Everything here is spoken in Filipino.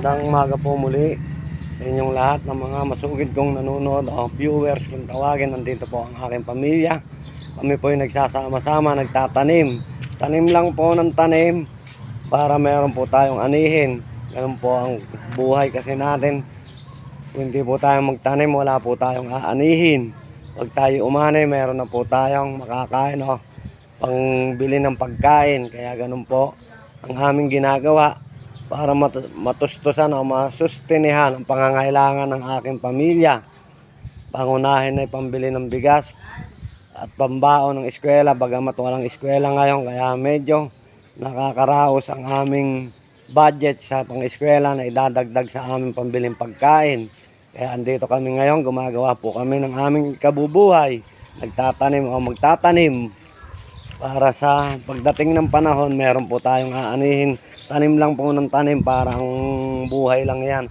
Magandang umaga po muli sa inyong lahat ng mga masugid kong nanonood o viewers kung tawagin. Nandito po ang aking pamilya. Kami po ay nagsasama-sama, nagtatanim. Tanim lang po ng tanim para meron po tayong anihin. Ganun po ang buhay kasi natin. Kung hindi po tayo magtanim, wala po tayong aanihin. Pag tayo umanay, meron na po tayong makakain o pangbili ng pagkain. Kaya ganun po ang aming ginagawa para matustusan o masustinihan ang pangangailangan ng aking pamilya. Pangunahin ay pambili ng bigas at pambaon ng eskwela, bagamat walang eskwela ngayon, kaya medyo nakakaraos ang aming budget sa pang-eskwela na idadagdag sa aming pambiling pagkain. Kaya andito kami ngayon, gumagawa po kami ng aming kabubuhay, nagtatanim o magtatanim para sa pagdating ng panahon meron po tayong aanihin. Tanim lang po ng tanim, para ang buhay lang yan.